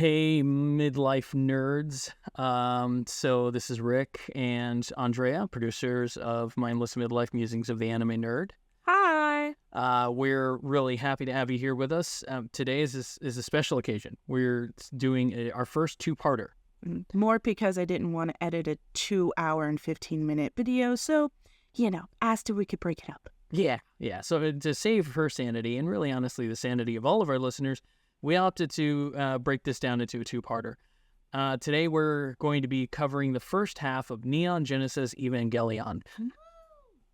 Hey, midlife nerds. So this is Rick and Andrea, producers of Mindless Midlife Musings of the Anime Nerd. Hi. We're really happy to have you here with us. Today is a special occasion. We're doing our first two-parter. More because I didn't want to edit a 2-hour and 15-minute video, so, asked if we could break it up. Yeah. So to save her sanity, and really honestly the sanity of all of our listeners, we opted to break this down into a two-parter. Today we're going to be covering the first half of Neon Genesis Evangelion.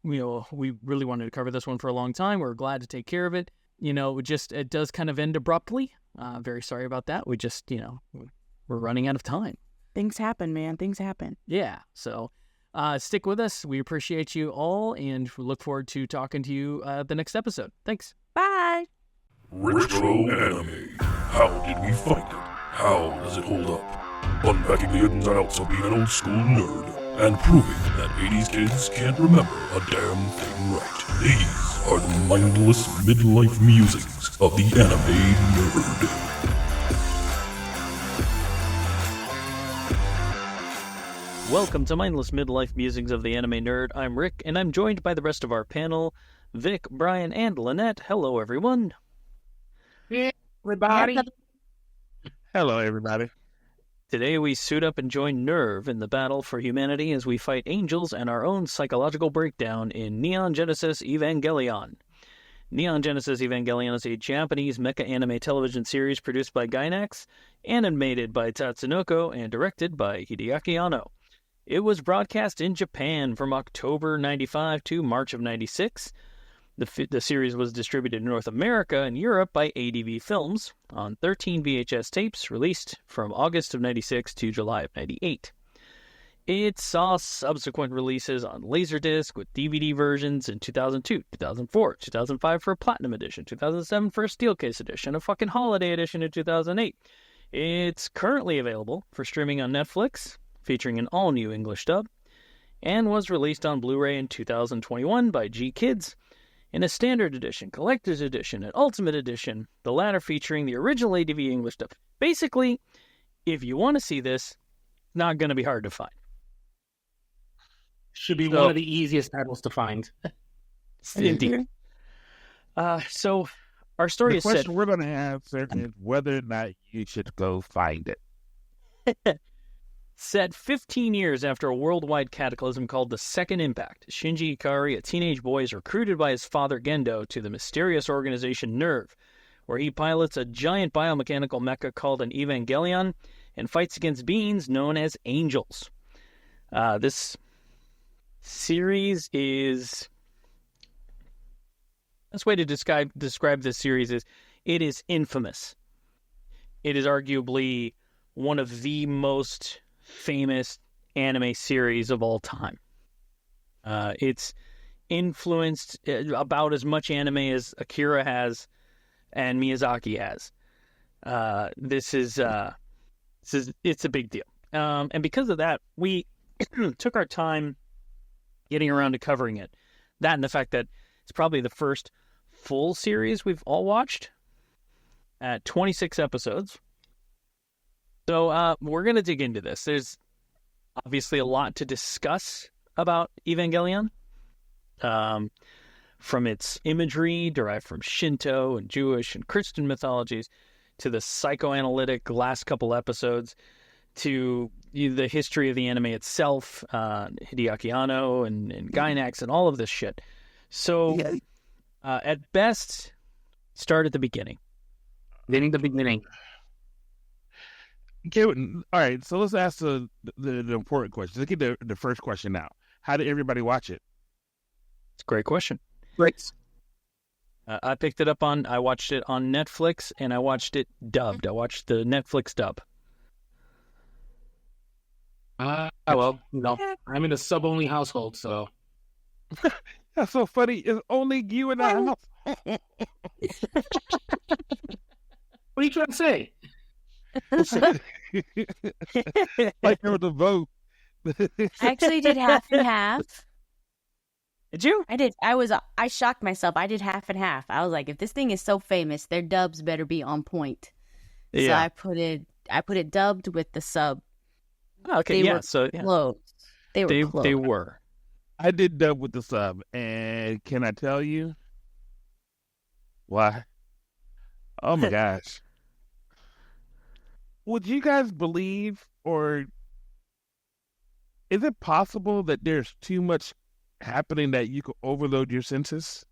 We really wanted to cover this one for a long time. We're glad to take care of it. It does kind of end abruptly. Very sorry about that. We just, we're running out of time. Things happen, man. Things happen. Yeah. So stick with us. We appreciate you all, and we look forward to talking to you the next episode. Thanks. Bye. Retro anime. How did we find it? How does it hold up? Unpacking the ins and outs of being an old school nerd and proving that 80s kids can't remember a damn thing right. These are the mindless midlife musings of the anime nerd. Welcome to Mindless Midlife Musings of the Anime Nerd. I'm Rick, and I'm joined by the rest of our panel, Vic, Brian, and Lynette. Hello, everyone. Hey, everybody. Hello, everybody. Today we suit up and join Nerv in the battle for humanity as we fight angels and our own psychological breakdown in Neon Genesis Evangelion. Neon Genesis Evangelion is a Japanese mecha anime television series produced by Gainax, animated by Tatsunoko, and directed by Hideaki Anno. It was broadcast in Japan from October 95 to March of 96. The series was distributed in North America and Europe by ADV Films on 13 VHS tapes released from August of 96 to July of 98. It saw subsequent releases on Laserdisc with DVD versions in 2002, 2004, 2005 for a Platinum Edition, 2007 for a Steelcase Edition, a fucking Holiday Edition in 2008. It's currently available for streaming on Netflix, featuring an all-new English dub, and was released on Blu-ray in 2021 by G-Kids, in a Standard Edition, Collector's Edition, and Ultimate Edition, the latter featuring the original ADV English dub. Basically, if you want to see this, it's not going to be hard to find. Should be one of the easiest titles to find. Indeed. So, our story The is set... question we're going to answer is whether or not you should go find it. Set 15 years after a worldwide cataclysm called the Second Impact, Shinji Ikari, a teenage boy, is recruited by his father Gendo to the mysterious organization Nerv, where he pilots a giant biomechanical mecha called an Evangelion and fights against beings known as angels. This series is... The best way to describe this series is it is infamous. It is arguably one of the most famous anime series of all time. It's influenced about as much anime as Akira has and Miyazaki has. It's a big deal. And because of that, we took our time getting around to covering it. That and the fact that it's probably the first full series we've all watched at 26 episodes. So we're going to dig into this. There's obviously a lot to discuss about Evangelion, from its imagery derived from Shinto and Jewish and Christian mythologies, to the psychoanalytic last couple episodes, to the history of the anime itself, Hideaki Anno and Gainax and all of this shit. So at best, start at the beginning. The beginning. Okay, all right, so let's ask the important question. Let's get the first question out. How did everybody watch it? It's a great question. Great. I watched it on Netflix, and I watched it dubbed. I watched the Netflix dub. I'm in a sub-only household, so. That's so funny. It's only you and I. What are you trying to say? Like there was a vote. I actually did half and half. Did you? I did. I shocked myself. I did half and half. I was like, if this thing is so famous, their dubs better be on point. Yeah. So I put it put it dubbed with the sub. Oh, okay, They yeah. were So yeah, close. They were close. they were. I did dub with the sub, and can I tell you why? Oh my gosh. Would you guys believe, or is it possible that there's too much happening that you could overload your senses?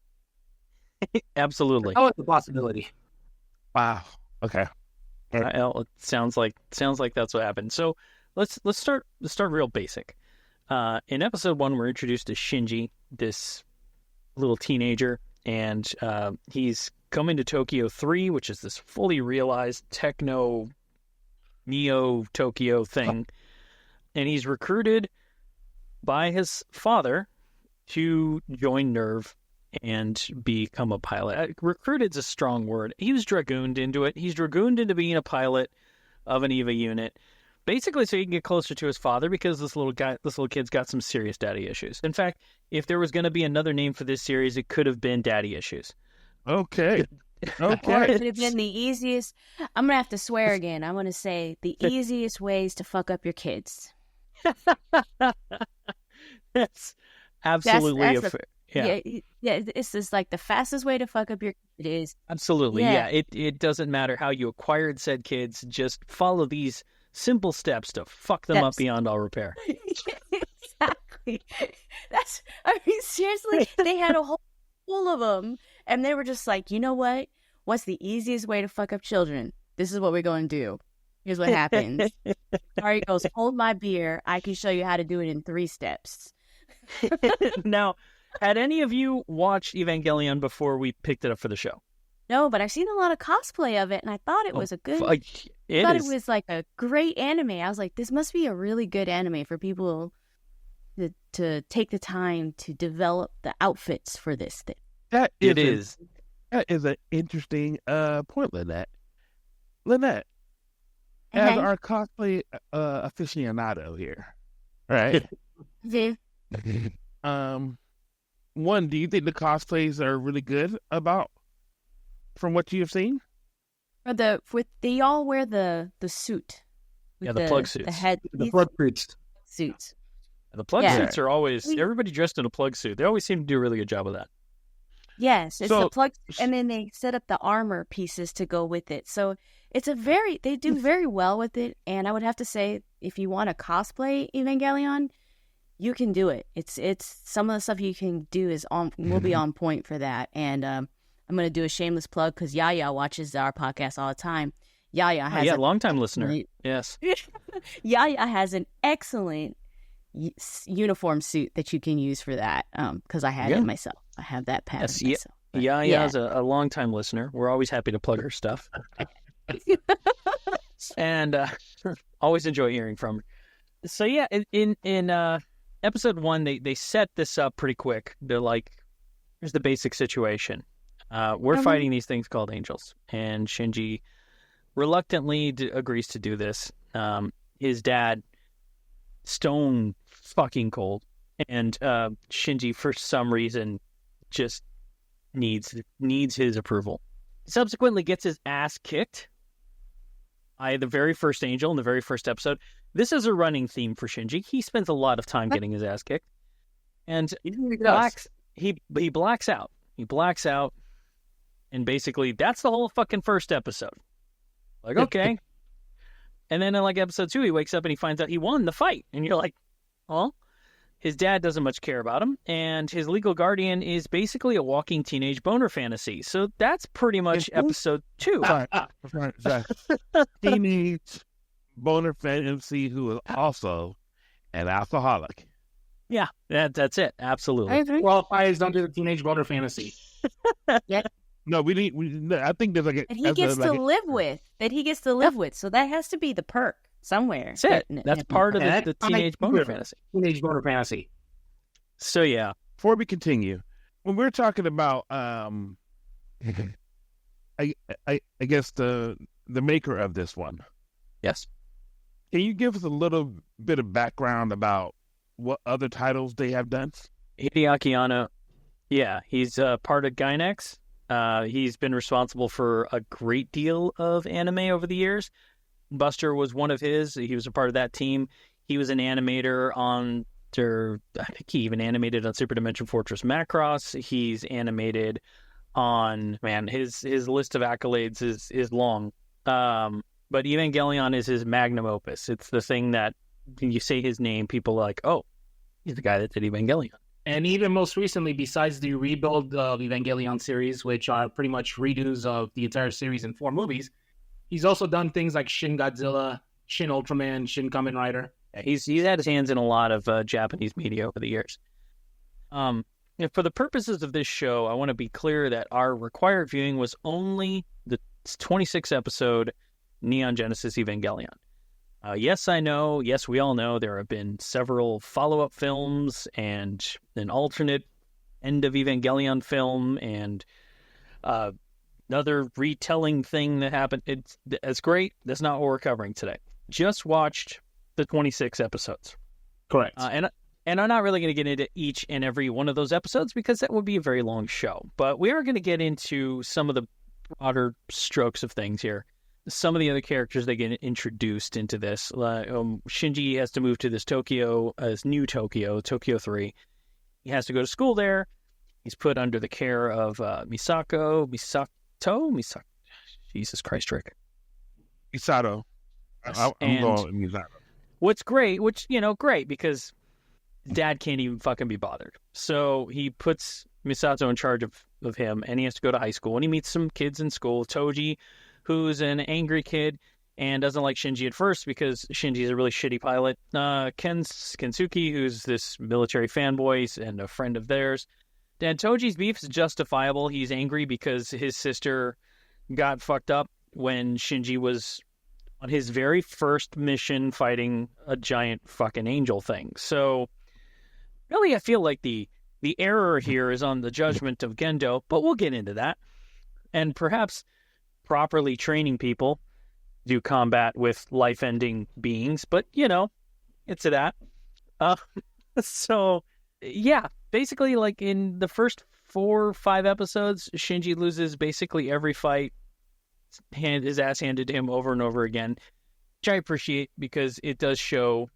Absolutely. Oh, it's a possibility. Wow. Okay. It sounds like that's what happened. So let's start real basic. In episode 1, we're introduced to Shinji, this little teenager, and he's coming to Tokyo 3, which is this fully realized techno Neo Tokyo thing, and he's recruited by his father to join Nerv and become a pilot. Recruited's a strong word. He was dragooned into it. He's dragooned into being a pilot of an EVA unit, basically so he can get closer to his father, because this little kid's got some serious daddy issues. In fact, if there was going to be another name for this series, it could have been Daddy Issues. Okay. Or Okay. it could have been the easiest. I'm gonna have to swear again. I'm gonna say the easiest ways to fuck up your kids. That's absolutely That's yeah. Yeah. It's just like the fastest way to fuck up your kid is. Absolutely, Yeah. yeah. It doesn't matter how you acquired said kids. Just follow these simple steps to fuck them up Steps. beyond all repair. Exactly. I mean, seriously, they had a whole full of them, and they were just like, you know what? What's the easiest way to fuck up children? This is what we're going to do. Here's what happens. Ari goes, hold my beer. I can show you how to do it in 3 steps. Now, had any of you watched Evangelion before we picked it up for the show? No, but I've seen a lot of cosplay of it, and I thought it was a good. I It thought is. it was like a great anime. I was like, this must be a really good anime for people to take the time to develop the outfits for this thing. That It is. is. That is an interesting point, Lynette. Lynette, as Okay. our cosplay aficionado here, right? Yeah. One, do you think the cosplays are really good from what you have seen? They all wear the suit. with Yeah, the plug suits. The head The plug priest. suits. The plug Yeah. suits are always, everybody dressed in a plug suit. They always seem to do a really good job of that. Yes, it's So- the plug, and then they set up the armor pieces to go with it. So they do very well with it. And I would have to say, if you want to cosplay Evangelion, you can do it. It's some of the stuff you can do will be on point for that. And I'm gonna do a shameless plug because Yaya watches our podcast all the time. Yaya has Longtime listener. Yes. Yaya has an excellent uniform suit that you can use for that. Because I had it myself. I have that pattern Yes, myself. But Yaya's a longtime listener. We're always happy to plug her stuff. And always enjoy hearing from her. So yeah, in episode 1, they set this up pretty quick. They're like, here's the basic situation. We're fighting these things called angels, and Shinji reluctantly agrees to do this. His dad, stone fucking cold, and Shinji for some reason just needs his approval. Subsequently gets his ass kicked by the very first angel in the very first episode. This is a running theme for Shinji. He spends a lot of time getting his ass kicked, and he blacks out. He blacks out, and basically that's the whole fucking first episode. Like, okay. And then in like episode 2, he wakes up and he finds out he won the fight, and you're like, well, his dad doesn't much care about him, and his legal guardian is basically a walking teenage boner fantasy. So that's pretty much episode 2. Sorry. Teenage boner fantasy who is also an alcoholic. Yeah, that's it. Absolutely. Qualifies under the teenage boner fantasy. No, I think there's like that he gets to live with. So that has to be the perk somewhere. That's it. That's part of the teenage boner fantasy. Teenage boner fantasy. So yeah. Before we continue, when we're talking about I guess the maker of this one. Yes. Can you give us a little bit of background about what other titles they have done? Hideaki Anno, yeah, he's part of Gainax. He's been responsible for a great deal of anime over the years. Buster was one of his. He was a part of that team. He was an animator on I think he even animated on Super Dimension Fortress Macross. He's animated on, man, his list of accolades is long. But Evangelion is his magnum opus. It's the thing that when you say his name, people are like, oh, he's the guy that did Evangelion. And even most recently, besides the rebuild of Evangelion series, which are pretty much redos of the entire series in 4 movies, he's also done things like Shin Godzilla, Shin Ultraman, Shin Kamen Rider. Yeah, he's had his hands in a lot of Japanese media over the years. And for the purposes of this show, I want to be clear that our required viewing was only the 26 episode Neon Genesis Evangelion. Yes, I know. Yes, we all know there have been several follow-up films and an alternate end of Evangelion film and another retelling thing that happened. It's great. That's not what we're covering today. Just watched the 26 episodes. Correct. And I'm not really going to get into each and every one of those episodes because that would be a very long show. But we are going to get into some of the broader strokes of things here. Some of the other characters that get introduced into this. Shinji has to move to this new Tokyo 3. He has to go to school there. He's put under the care of Misato. Jesus Christ, Rick. Misato. I'm going Misato. What's great, great because dad can't even fucking be bothered. So he puts Misato in charge of him, and he has to go to high school. And he meets some kids in school. Toji, who's an angry kid and doesn't like Shinji at first because Shinji's a really shitty pilot. Kensuke, who's this military fanboy and a friend of theirs. And Toji's beef is justifiable. He's angry because his sister got fucked up when Shinji was on his very first mission fighting a giant fucking angel thing. So really, I feel like the error here is on the judgment of Gendo, but we'll get into that. And perhaps properly training people do combat with life-ending beings, but, it's a that. So, yeah, basically, like in the first 4 or 5 episodes, Shinji loses basically every fight, his ass handed to him over and over again, which I appreciate because it does show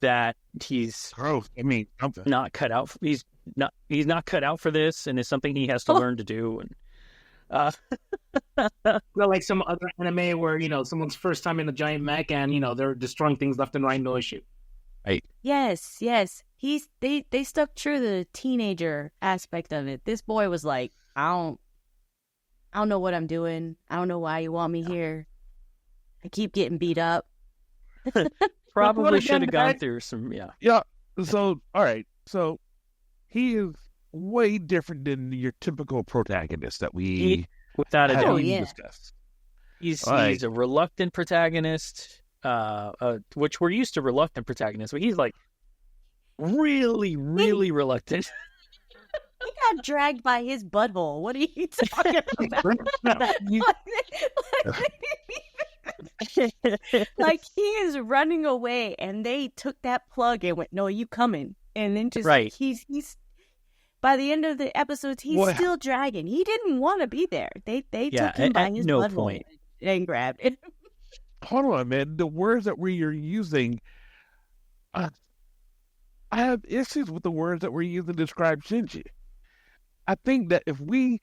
that he's not cut out. He's not cut out for this, and it's something he has to learn to do. And Well, like some other anime where someone's first time in a giant mech and they're destroying things left and right, no issue. Right. Yes. They stuck true to the teenager aspect of it. This boy was like, I don't know what I'm doing. I don't know why you want me here. I keep getting beat up. Probably should have gone through some, Yeah. So, all right. So, he is way different than your typical protagonist that we without a doubt discussed. He's a reluctant protagonist, which we're used to reluctant protagonists, but he's like really, really reluctant. He got dragged by his butthole. What are you talking about? Like he is running away, and they took that plug and went, "No, you coming?" And then just he's by the end of the episodes, he's still dragging. He didn't want to be there. They took him by his butthole and grabbed it. Hold on, man. The words that we're using, I have issues with the words that we're using to describe Shinji. I think that if we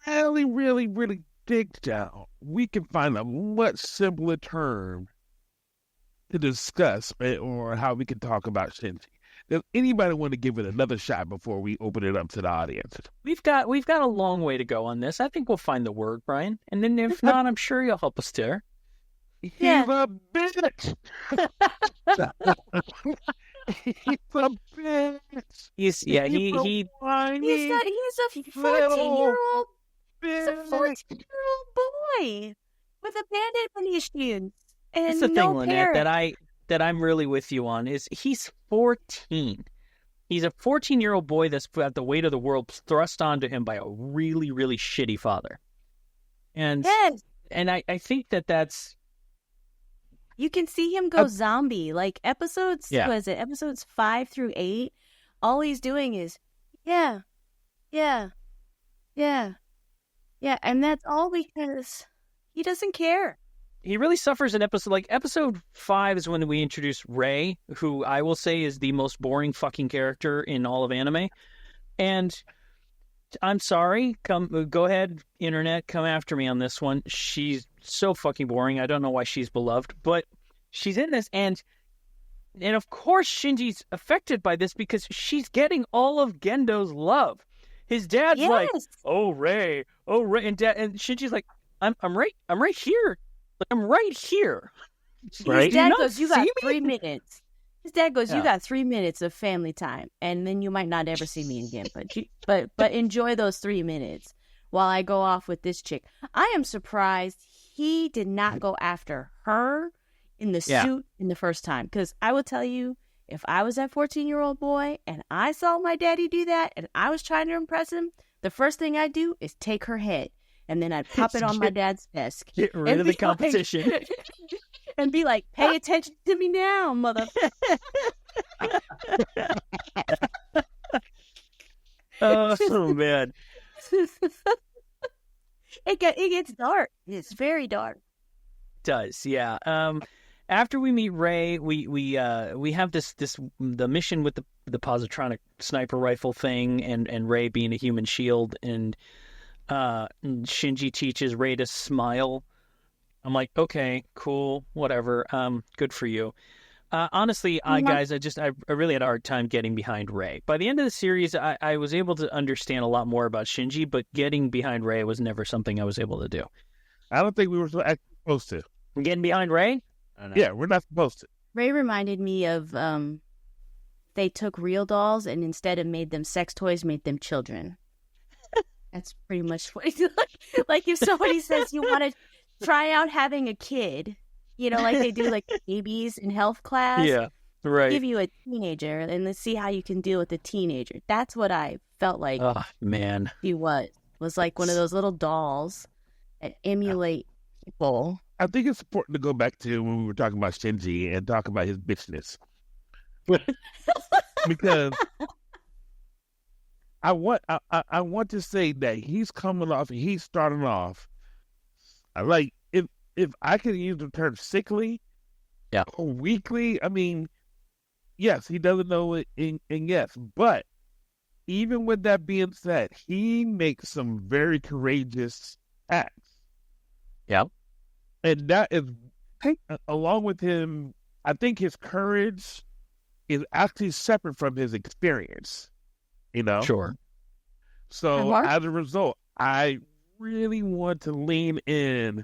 really, really, really dig down, we can find a much simpler term to discuss or how we can talk about Shinji. Does anybody want to give it another shot before we open it up to the audience? We've got a long way to go on this. I think we'll find the word, Brian. And then if not, I'm sure you'll help us there. He's a bitch. He's a bitch. He's a 14-year-old. He's a 14-year-old boy with abandonment issues and That's the no thing, Lynette, parents. that I'm really with you on is he's 14. He's a 14-year-old boy that's got the weight of the world thrust onto him by a really, really shitty father. And I think that's... You can see him go zombie. Like episodes 5 through 8, all he's doing is, yeah. And that's all because he doesn't care. suffers in episode 5 is when we introduce Rei, who I will say is the most boring fucking character in all of anime. And I'm sorry, go ahead, internet, come after me on this one. She's so fucking boring. I don't know why she's beloved, but she's in this, and of course Shinji's affected by this because she's getting all of Gendo's love. His dad's like, "Oh Rei," and Shinji's like, "I'm right here. I'm right here." Right? His dad goes, "You got 3 minutes." His dad goes, "You got 3 minutes of family time, and then you might not ever see me again. But enjoy those 3 minutes while I go off with this chick." I am surprised he did not go after her in the suit in the first time, because I will tell you, if I was that 14-year-old boy and I saw my daddy do that and I was trying to impress him, the first thing I'd do is take her head and then I'd pop it on my dad's desk. Get rid of the competition. And be like, "Pay attention to me now, mother." Oh man. It gets dark. It's very dark. It does, yeah. After we meet Rei, we have the mission with the positronic sniper rifle thing, and Rei being a human shield, and Shinji teaches Rei to smile. I'm like, okay, cool, whatever. Good for you. Honestly, guys, I really had a hard time getting behind Rei. By the end of the series, I was able to understand a lot more about Shinji, but getting behind Rei was never something I was able to do. I don't think we were supposed to. Getting behind Rei? Yeah, we're not supposed to. Rei reminded me of they took real dolls and instead of made them sex toys, made them children. That's pretty much what it's like. If somebody says you want to try out having a kid, like they do like babies in health class. Yeah, right. Give you a teenager and let's see how you can deal with a teenager. That's what I felt like. Oh man, he was like one of those little dolls that emulate people. I think it's important to go back to when we were talking about Shinji and talk about his bitchness. Because I want to say that he's starting off like, if I could use the term sickly or weakly, I mean, yes, he doesn't know it, and yes, but even with that being said, he makes some very courageous acts. Yeah. And that is, along with him, I think his courage is actually separate from his experience, Sure. So as a result, I really want to lean in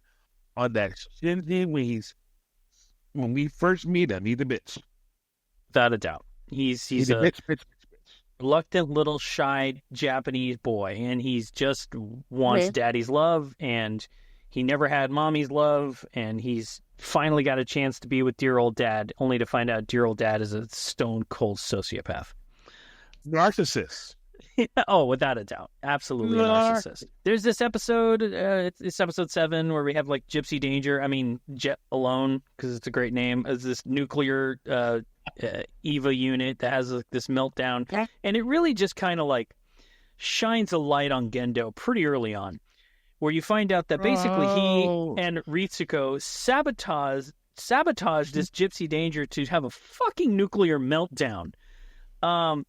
on that Shinji when we first meet him, he's a bitch. Without a doubt. He's a bitch. Reluctant little shy Japanese boy, and he's just wants daddy's love, and he never had mommy's love, and he's finally got a chance to be with dear old dad, only to find out dear old dad is a stone cold sociopath. Narcissist. Oh, without a doubt. Absolutely a narcissist. There's this episode, it's episode 7, where we have like Gypsy Danger. I mean, Jet Alone, because it's a great name, as this nuclear EVA unit that has this meltdown. And it really just kind of like shines a light on Gendo pretty early on, where you find out that basically he and Ritsuko sabotaged this Gypsy Danger to have a fucking nuclear meltdown,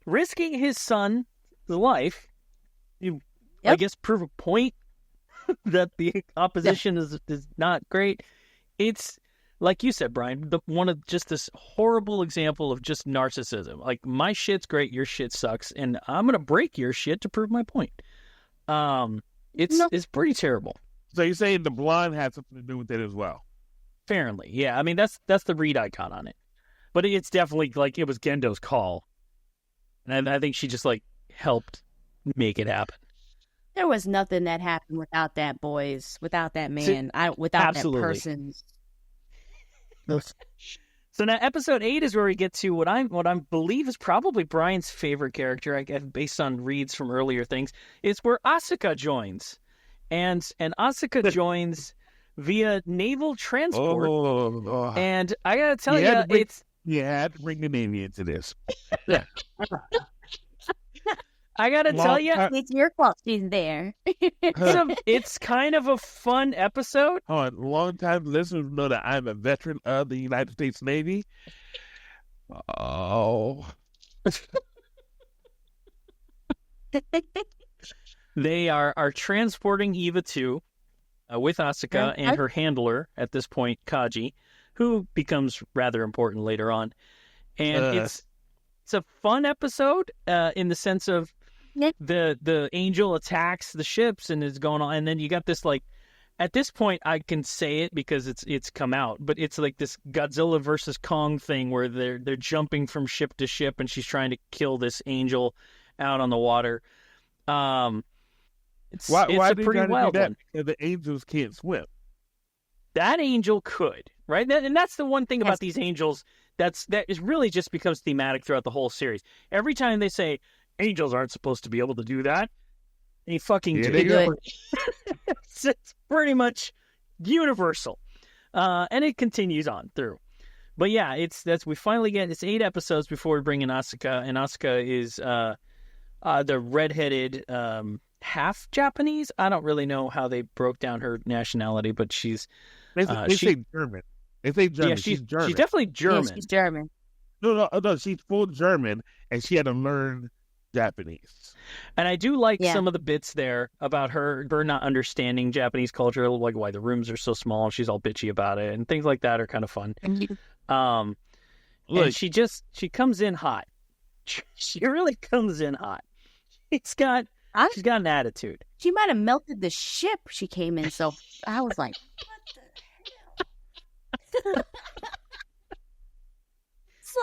risking his son's life. I guess prove a point that the opposition is not great. It's like you said, Brian, one of just this horrible example of just narcissism. Like, my shit's great, your shit sucks, and I'm gonna break your shit to prove my point. It's pretty terrible. So you're saying the blonde had something to do with it as well? Apparently, yeah. I mean, that's the read icon on it, but it's definitely like it was Gendo's call, and I think she just like helped make it happen. There was nothing that happened without that man, without absolutely. that person. So now episode 8 is where we get to what I believe is probably Brian's favorite character, I guess, based on reads from earlier things. It's where Asuka joins, and Asuka joins via naval transport. And I gotta tell you, you had to bring the Navy into this. I gotta tell you, It's your fault she's there. it's kind of a fun episode. Hold on, long-time listeners know that I'm a veteran of the United States Navy. Oh. They are transporting Eva 2 with Asuka and her handler at this point, Kaji, who becomes rather important later on. And it's a fun episode in the sense of the angel attacks the ships and is going on, and then you got this like, at this point I can say it because it's come out, but it's like this Godzilla versus Kong thing where they're jumping from ship to ship and she's trying to kill this angel out on the water. It's Why a do you pretty gotta wild do that? one. Because the angels can't swim. That angel could, right? And that's the one thing about these angels that is really just becomes thematic throughout the whole series. Every time they say angels aren't supposed to be able to do that, they fucking do. They do it. It's pretty much universal, and it continues on through. But yeah, we finally get it's 8 episodes before we bring in Asuka, and Asuka is the redheaded half Japanese. I don't really know how they broke down her nationality, but she's They say German. They say German. yeah, she's German. She's definitely German. Yeah, she's German. No, she's full German, and she had to learn Japanese. And I do like Yeah. some of the bits there about her not understanding Japanese culture, like why the rooms are so small and she's all bitchy about it, and things like that are kind of fun. And Look, she comes in hot. She really comes in hot. She's got an attitude. She might have melted the ship she came in, so I was like, what the hell?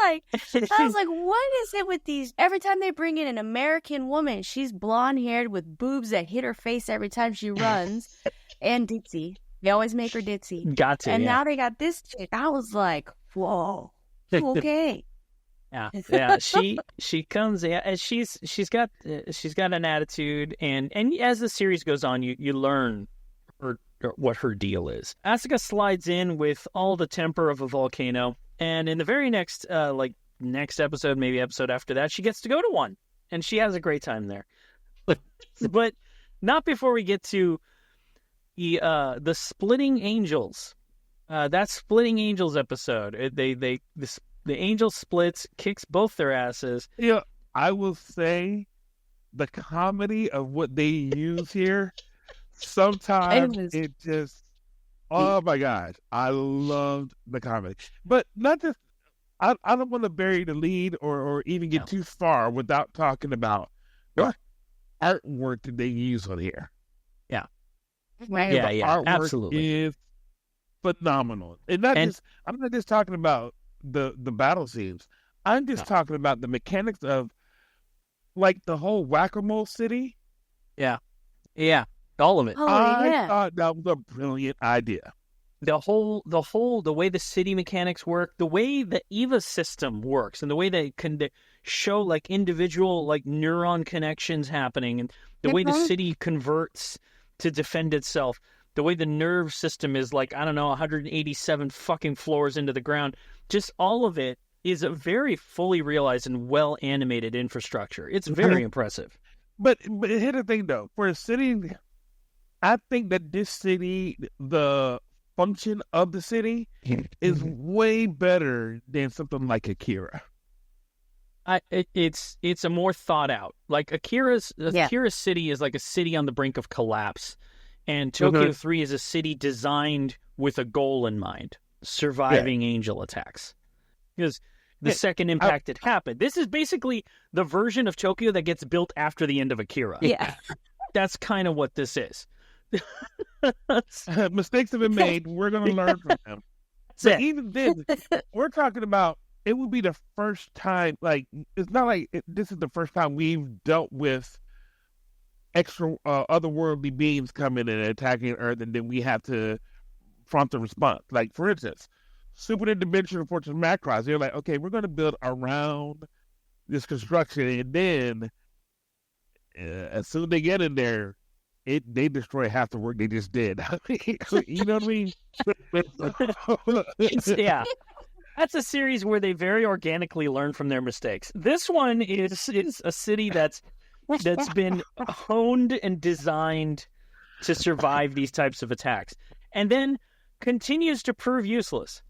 I was like, what is it with these? Every time they bring in an American woman, she's blonde-haired with boobs that hit her face every time she runs, and ditzy. They always make her ditzy. Got to. And yeah. now they got this chick. I was like, whoa, okay. Yeah. She comes in, and she's got an attitude, and as the series goes on, you learn what her deal is. Asuka slides in with all the temper of a volcano, and in the very next episode, maybe episode after that, she gets to go to one, and she has a great time there. But not before we get to the Splitting Angels. That Splitting Angels episode, the angel splits, kicks both their asses. yeah, I will say the comedy of what they use here, sometimes it just, oh my gosh, I loved the comedy. But not just, I don't want to bury the lead or even get too far without talking about what artwork did they use on here. Right. Yeah, The yeah, artwork absolutely. is phenomenal. And I'm not just talking about the battle scenes. I'm just talking about the mechanics of like the whole Whack-A-Mole City. Yeah, all of it. Oh, I yeah. thought that was a brilliant idea. The way the city mechanics work, the way the EVA system works, and the way they can show like individual like neuron connections happening, and the way the city converts to defend itself, the way the nerve system is like, I don't know, 187 fucking floors into the ground. Just all of it is a very fully realized and well animated infrastructure. It's very impressive. But here's the thing though, for a city, I think that this city, the function of the city is way better than something like Akira. It's a more thought out. Like Akira City is like a city on the brink of collapse, and Tokyo 3 is a city designed with a goal in mind: surviving angel attacks. Because the second impact had happened. This is basically the version of Tokyo that gets built after the end of Akira. Yeah. That's kind of what this is. Mistakes have been made. We're going to learn from them. But even then, we're talking about it would be the first time. Like it's not like this is the first time we've dealt with extra otherworldly beings coming and attacking Earth, and then we have to prompt a response. Like for instance, Super Interdimensional Fortress Macross. They're like, okay, we're going to build around this construction, and then as soon as they get in there, they destroy half the work they just did. You know what I mean? Yeah. That's a series where they very organically learn from their mistakes. This one is a city that's that's been honed and designed to survive these types of attacks, and then continues to prove useless.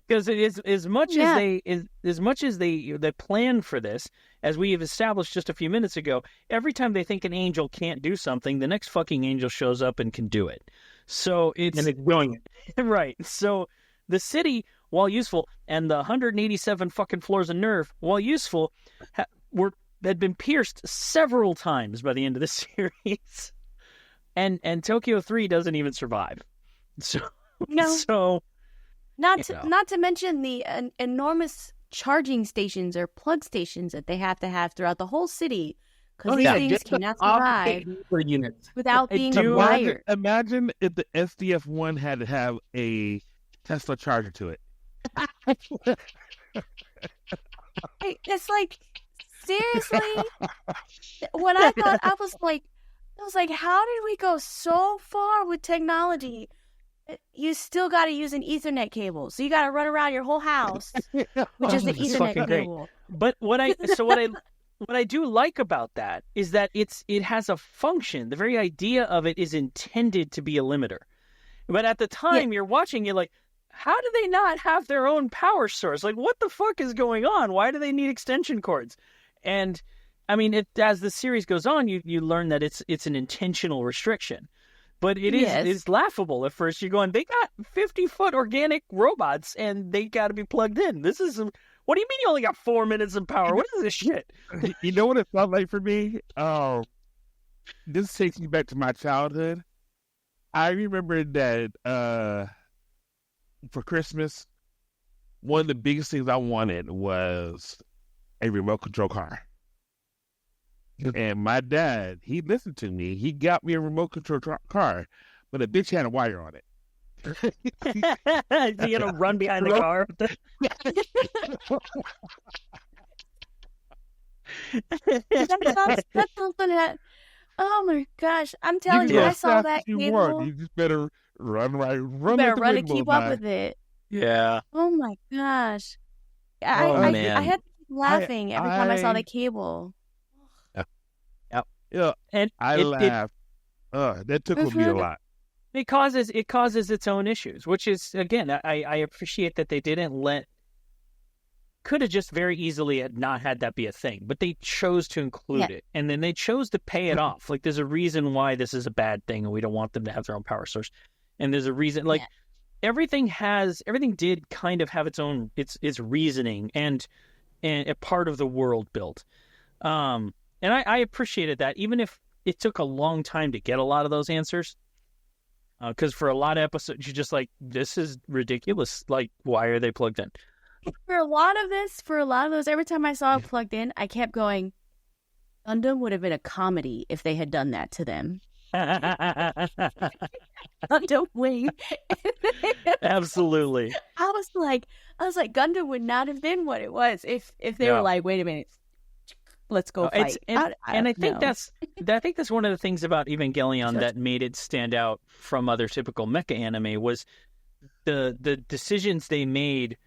Because it is as much as they plan for this, as we have established just a few minutes ago, every time they think an angel can't do something, the next fucking angel shows up and can do it. So it's brilliant. Right. So the city, while useful, and the 187 fucking floors of Nerv, while useful, had been pierced several times by the end of the series, and Tokyo 3 doesn't even survive. So No. so. Not to mention the enormous charging stations or plug stations that they have to have throughout the whole city, because these things just cannot survive per unit. without being wired. Imagine if the SDF-1 had to have a Tesla charger to it. It's like, seriously? When I thought, I was like, how did we go so far with technology? You still got to use an Ethernet cable, so you got to run around your whole house, which is the Ethernet cable. But what I do like about that is that it has a function. The very idea of it is intended to be a limiter. But at the time you're watching, you're like, how do they not have their own power source? Like, what the fuck is going on? Why do they need extension cords? And I mean, as the series goes on, you learn that it's an intentional restriction. But it's laughable at first. You're going, they got 50-foot organic robots, and they got to be plugged in. What do you mean you only got 4 minutes of power? What is this shit? You know what it felt like for me? This takes me back to my childhood. I remember that for Christmas, one of the biggest things I wanted was a remote control car. And my dad, he listened to me. He got me a remote control car, but the bitch had a wire on it. You gonna run behind the car? That's something that, oh my gosh, I'm telling you, I saw that cable. You just better run and keep up with it. Yeah. Oh my gosh. Man. I had to keep laughing every time I saw the cable. Yeah, and I laughed. That tickled me a lot. It causes its own issues, which is, again, I appreciate that they didn't could have just very easily not had that be a thing, but they chose to include it, and then they chose to pay it off. Like, there's a reason why this is a bad thing, and we don't want them to have their own power source. And there's a reason, like, everything did kind of have its own its reasoning and a part of the world built. And I appreciated that, even if it took a long time to get a lot of those answers. Because for a lot of episodes, you're just like, this is ridiculous. Like, why are they plugged in? For a lot of those, every time I saw it plugged in, I kept going, Gundam would have been a comedy if they had done that to them. Gundam Wing. Absolutely. I was like, Gundam would not have been what it was if they were like, wait a minute. Let's go fight. I think that's one of the things about Evangelion that made it stand out from other typical mecha anime was the decisions they made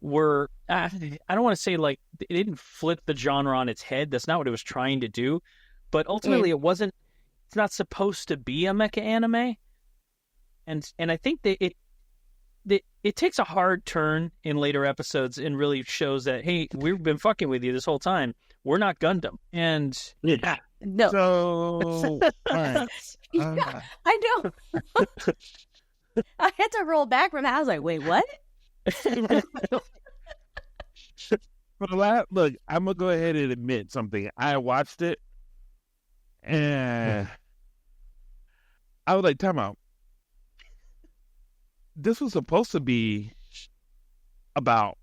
were, I don't want to say like it didn't flip the genre on its head. That's not what it was trying to do. But ultimately it's not supposed to be a mecha anime. And I think that it takes a hard turn in later episodes and really shows that, hey, we've been fucking with you this whole time. We're not Gundam. And no. So I know. I had to roll back from that. I was like, wait, what? Look, I'm gonna go ahead and admit something. I watched it and I was like, time out. This was supposed to be about,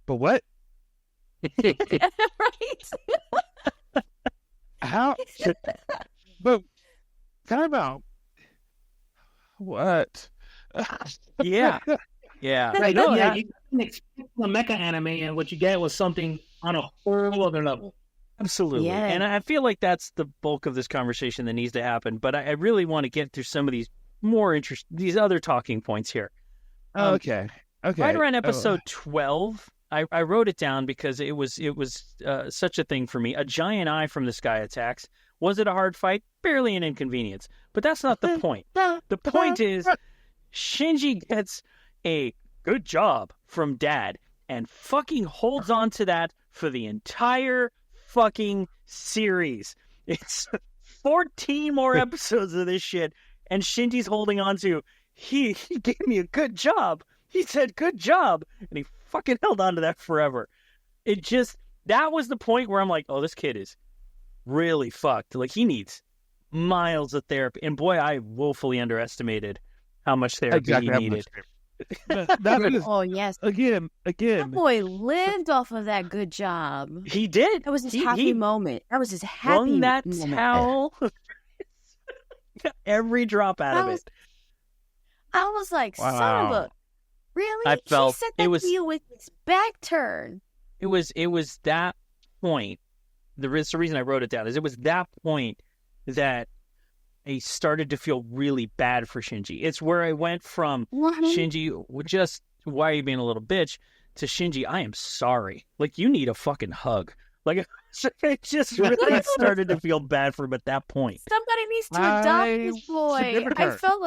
but what? Right? How? But time out. What? Yeah. Right. No, you didn't expect a mecha anime, and what you get was something on a whole other level. Absolutely. Yeah. And I feel like that's the bulk of this conversation that needs to happen. But I really want to get through some of these these other talking points here. Okay. Right around episode 12, I wrote it down because it was such a thing for me. A giant eye from the sky attacks. Was it a hard fight? Barely an inconvenience. But that's not the point. The point is Shinji gets a good job from Dad and fucking holds on to that for the entire fucking series. It's 14 more episodes of this shit, and Shinji's holding on to, he gave me a good job. He said, good job. And he fucking held on to that forever. That was the point where I'm like, oh, this kid is really fucked. Like, he needs miles of therapy. And boy, I woefully underestimated how much therapy he needed. That is, Oh yes. again. That boy lived off of that good job. He did. That was his happy moment. That was his happy wrung that moment. towel. Every drop out of it. I was like, son of a... Really? I felt he said that it was, to you with his back turned. It was that point. The reason I wrote it down is it was that point that I started to feel really bad for Shinji. It's where I went from Shinji, just, why are you being a little bitch, to Shinji, I am sorry. Like, you need a fucking hug. Like, I just really started to feel bad for him at that point. Somebody needs to adopt this boy. I felt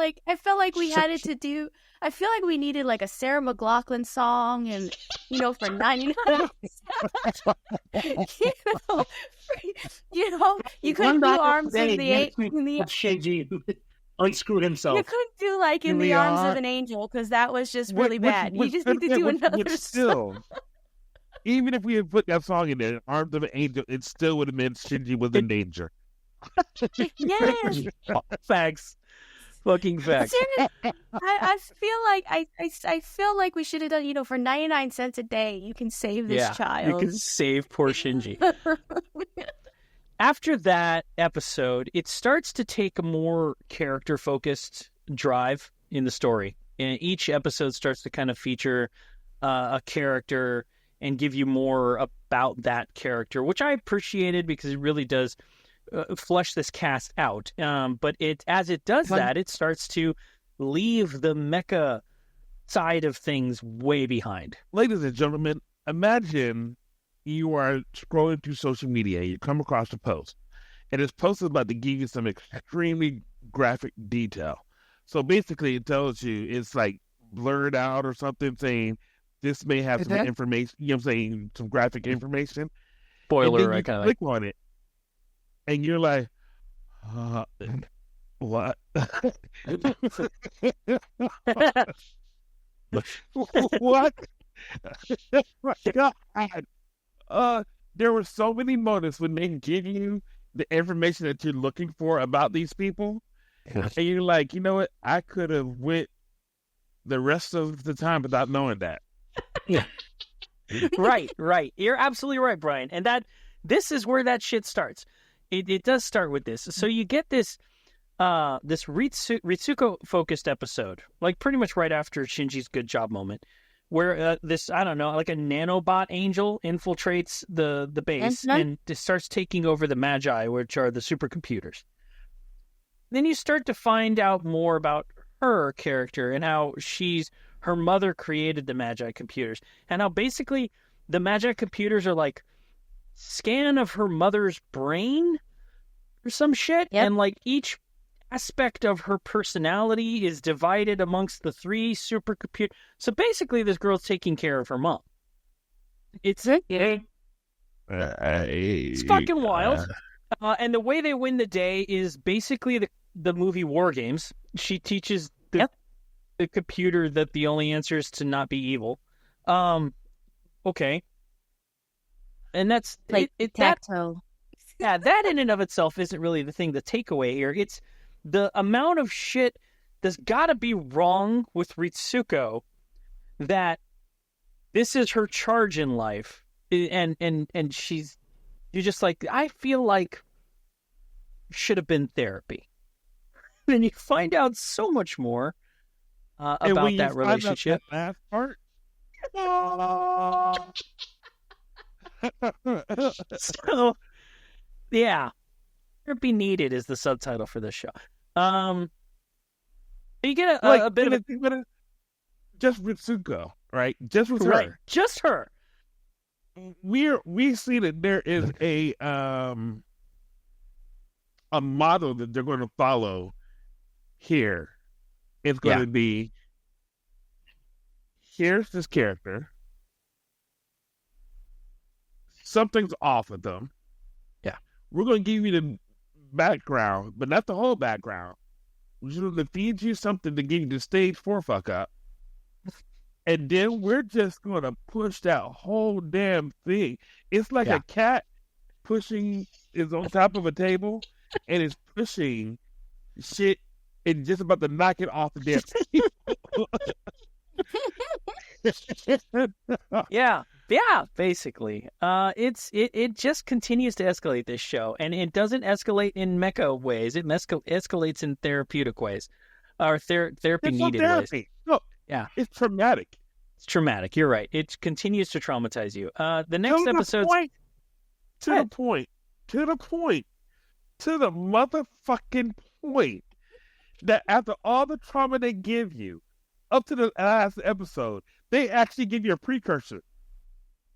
like we had it to do. I feel like we needed like a Sarah McLachlan song, and for 99. You couldn't do arms of the Shinji unscrewed himself. You couldn't do like in the arms of an angel, because that was just really bad. You just need to do another song. Even if we had put that song in there, Arms of an Angel, it still would have meant Shinji was in danger. Yes. Facts. Fucking facts. I feel like we should have done, for 99 cents a day, you can save this child. You can save poor Shinji. After that episode, it starts to take a more character-focused drive in the story. And each episode starts to kind of feature a character and give you more about that character, which I appreciated because it really does flesh this cast out. But as it does that, it starts to leave the mecha side of things way behind. Ladies and gentlemen, imagine you are scrolling through social media, you come across a post, and this post is about to give you some extremely graphic detail. So basically it tells you it's like blurred out or something, saying this may have some information, some graphic information. Spoiler, I kind of click on it, and you're like, what? What? My God. There were so many moments when they give you the information that you're looking for about these people, and you're like, you know what? I could have went the rest of the time without knowing that. Yeah. Right. You're absolutely right, Brian. And this is where that shit starts. It does start with this. So you get this Ritsuko focused episode, like pretty much right after Shinji's good job moment, where this, I don't know, like a nanobot angel infiltrates the base and starts taking over the Magi, which are the supercomputers. Then you start to find out more about her character and how her mother created the Magi computers, and how basically the Magi computers are like scan of her mother's brain or some shit. Yep. And like each aspect of her personality is divided amongst the 3 supercomputers. So basically this girl's taking care of her mom. It's fucking wild. And the way they win the day is basically the movie War Games. She teaches the computer that the only answer is to not be evil. Okay. And that's like tic-tac-toe. That in and of itself isn't really the thing, the takeaway here. It's the amount of shit that's got to be wrong with Ritsuko that this is her charge in life. And you're just like, I feel like should have been therapy. Then you find out so much more about that relationship. That last part. So, yeah, therapy needed is the subtitle for this show. You get a bit of just Ritsuko, right? Just with her, just her. we see that there is a model that they're going to follow here. It's going to be, here's this character. Something's off with them. Yeah. We're going to give you the background, but not the whole background. We're just going to feed you something to give you the stage 4 fuck up. And then we're just going to push that whole damn thing. It's like a cat is on top of a table and is pushing shit and just about to knock it off the damn table. Yeah, basically. It just continues to escalate, this show, and it doesn't escalate in mecha ways. It escalates in therapeutic ways, or therapy needed ways. No, yeah, it's traumatic. It's traumatic. You're right. It continues to traumatize you. The next episode. To the motherfucking point that after all the trauma they give you up to the last episode, they actually give you a precursor.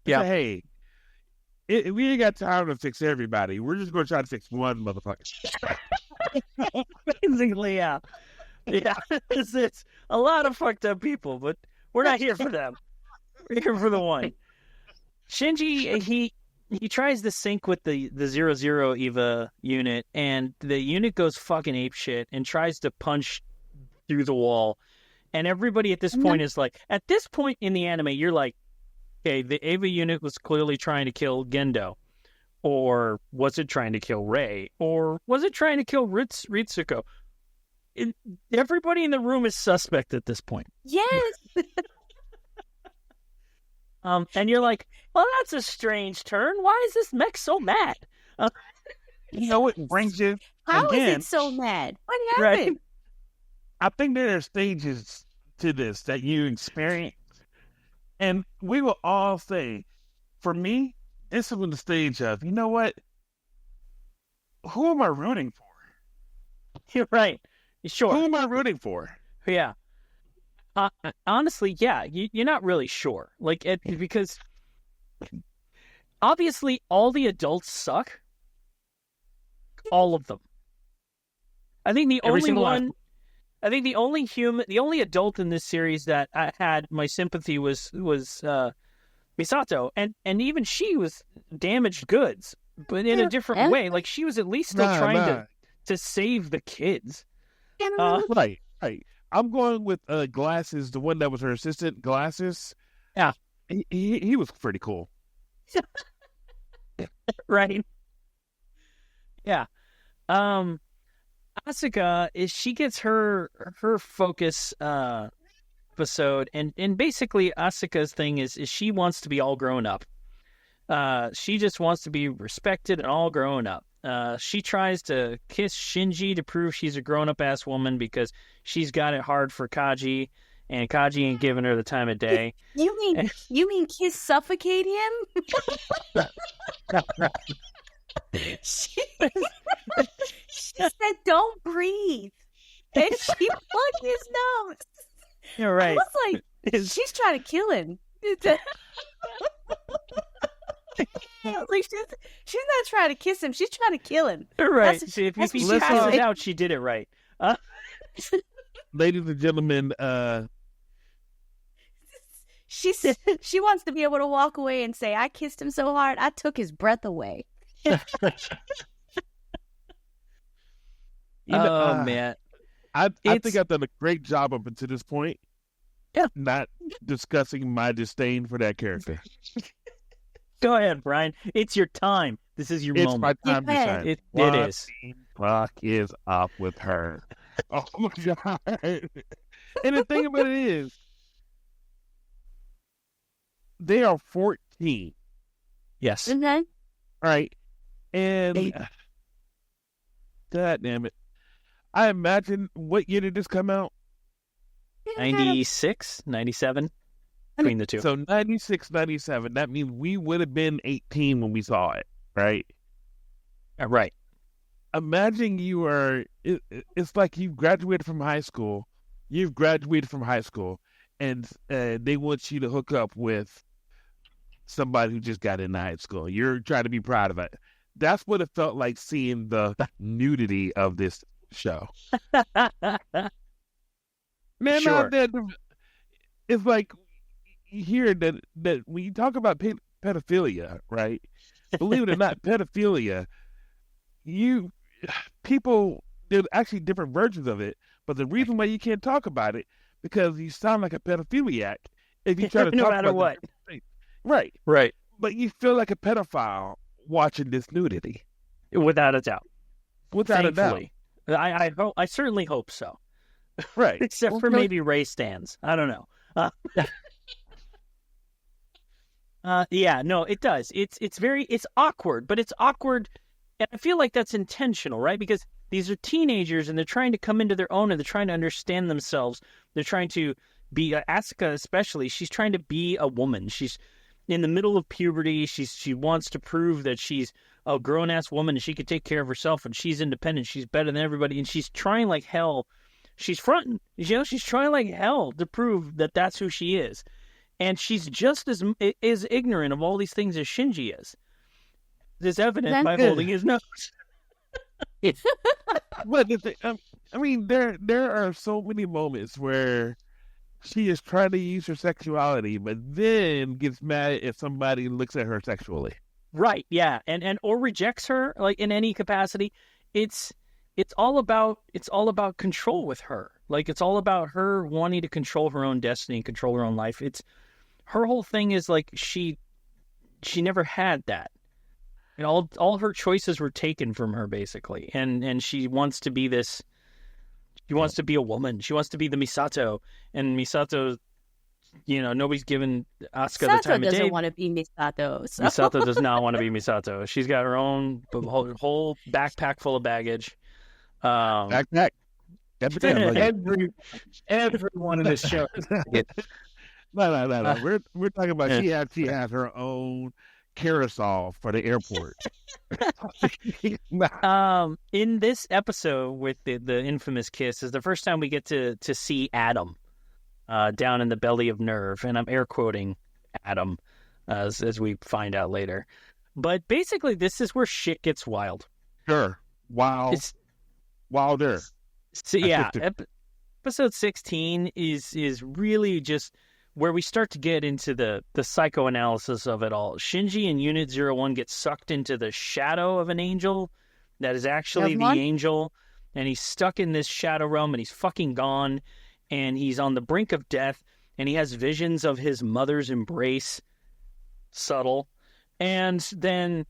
Yeah. Say, hey, we ain't got time to fix everybody. We're just going to try to fix one motherfucker. Basically, yeah. Yeah. It's a lot of fucked up people, but we're not here for them. We're here for the one. Shinji, he tries to sync with the 00 EVA unit, and the unit goes fucking apeshit and tries to punch through the wall. And everybody at this point is like, at this point in the anime, you're like, okay, the EVA unit was clearly trying to kill Gendo. Or was it trying to kill Rei? Or was it trying to kill Ritsuko? Everybody in the room is suspect at this point. Yes. And you're like, well, that's a strange turn. Why is this mech so mad? You know what brings you How again, is it so mad? What happened? Right. I think there are stages to this that you experience. And we will all say, for me, this is the stage of, you know what? Who am I rooting for? You're right. Sure. Who am I rooting for? Yeah. Honestly, yeah, you're not really sure. Because obviously all the adults suck. All of them. I think the only adult in this series that I had my sympathy was Misato, and even she was damaged goods, but in a different way. Like, she was at least still trying to save the kids. Right. I'm going with Glasses, the one that was her assistant, Glasses. Yeah. He was pretty cool. Right. Yeah. Asuka she gets her focus episode, and basically Asuka's thing is she wants to be all grown up. She just wants to be respected and all grown up. She tries to kiss Shinji to prove she's a grown-up ass woman because she's got it hard for Kaji, and Kaji ain't giving her the time of day. You mean kiss suffocate him? She said, "Don't breathe," and she plugged his nose. You're right. I was like, she's trying to kill him. Like, she's not trying to kiss him. She's trying to kill him. Right. That's See, if what he she passes tried. it out, she did it right. Ladies and gentlemen, She wants to be able to walk away and say, "I kissed him so hard, I took his breath away." Man. I think I've done a great job up until this point. Yeah. Not discussing my disdain for that character. Go ahead, Brian. It's your time. This is your It's moment. my time to Yeah. shine. It What is. the fuck is up with her? Oh my god! And the thing about it is, they are 14, Yes. Okay. right? And god damn it! I imagine what year did this come out? 96, 97, between the two. So 96, 97. That means we would have been 18 when we saw it, right? Right. Imagine you are, it's like you've graduated from high school. And they want you to hook up with somebody who just got into high school. You're trying to be proud of it. That's what it felt like seeing the nudity of this show. Man, Sure. it's like you hear that when you talk about pedophilia, right? Believe it or not, pedophilia, people, there's actually different versions of it, but the reason why you can't talk about it because you sound like a pedophiliac if you try to No talk matter about what. Right. Right. But you feel like a pedophile watching this nudity. Without a doubt. Without a doubt. Thankfully. I certainly hope so. Right. Except for maybe Ray stands. I don't know. Yeah, no, it does. It's awkward, but it's awkward, and I feel like that's intentional, right? Because these are teenagers, and they're trying to come into their own, and they're trying to understand themselves. They're trying to be Asuka, especially. She's trying to be a woman. She's in the middle of puberty. She wants to prove that she's a grown-ass woman and she can take care of herself, and she's independent. She's better than everybody, and she's trying like hell. She's fronting, she's trying like hell to prove that that's who she is. And she's just as ignorant of all these things as Shinji is. This evident by holding his nose. But I mean, there are so many moments where she is trying to use her sexuality, but then gets mad if somebody looks at her sexually. Right, yeah, and or rejects her like in any capacity. It's all about control with her. Like it's all about her wanting to control her own destiny and control her own life. It's her whole thing is like she never had that. And all her choices were taken from her basically. And she wants to be this. She wants to be a woman. She wants to be the Misato. And Misato, nobody's given Asuka the time of day. Misato doesn't want to be Misato. So. Misato does not want to be Misato. She's got her own whole backpack full of baggage. Backpack. Everyone in this show. No. We're talking about she has her own carousel for the airport. In this episode with the infamous kiss is the first time we get to see Adam down in the belly of Nerv, and I'm air quoting Adam as we find out later. But basically, this is where shit gets wild. Sure, wilder. So yeah, episode 16 is really just where we start to get into the psychoanalysis of it all. Shinji and Unit 01 get sucked into the shadow of an angel that is actually the angel, and he's stuck in this shadow realm, and he's fucking gone, and he's on the brink of death, and he has visions of his mother's embrace. Subtle. And then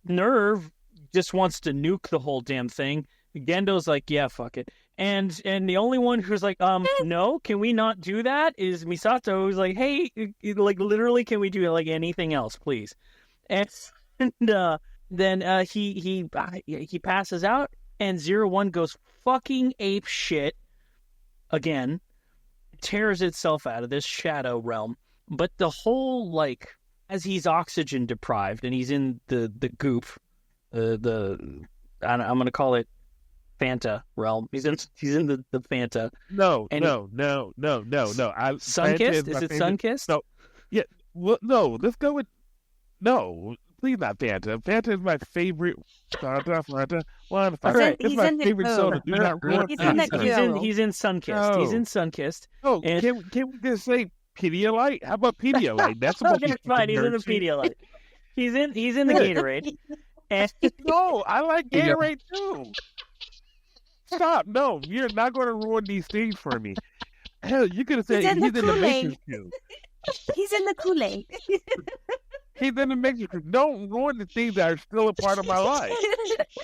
Nerv just wants to nuke the whole damn thing. Gendo's like, yeah, fuck it. And the only one who's like, no, can we not do that? Is Misato, who's like, hey, like literally, can we do like anything else, please? And then he passes out, and 01 goes fucking ape shit again, tears itself out of this shadow realm. But the whole as he's oxygen deprived and he's in the goop, I'm gonna call it Fanta realm. He's in the Fanta. No. Sun-kissed? Is it sun-kissed? No. Yeah. Well, no. Let's go with no. Please not Fanta. Fanta is my favorite. Fanta. All right. It's my favorite soda. Do not ruin He's in Sun-kissed. No. He's in Sun-kissed. Oh, can we just say Pedialyte? How about Pedialyte? That's about that's fine. He's in the Pedialyte. He's in the Gatorade. And no, I like Gatorade too. Stop! No, you're not going to ruin these things for me. Hell, you could have said he's in the Matrix too. He's in the Kool-Aid. He's in the Matrix. Don't ruin the things that are still a part of my life.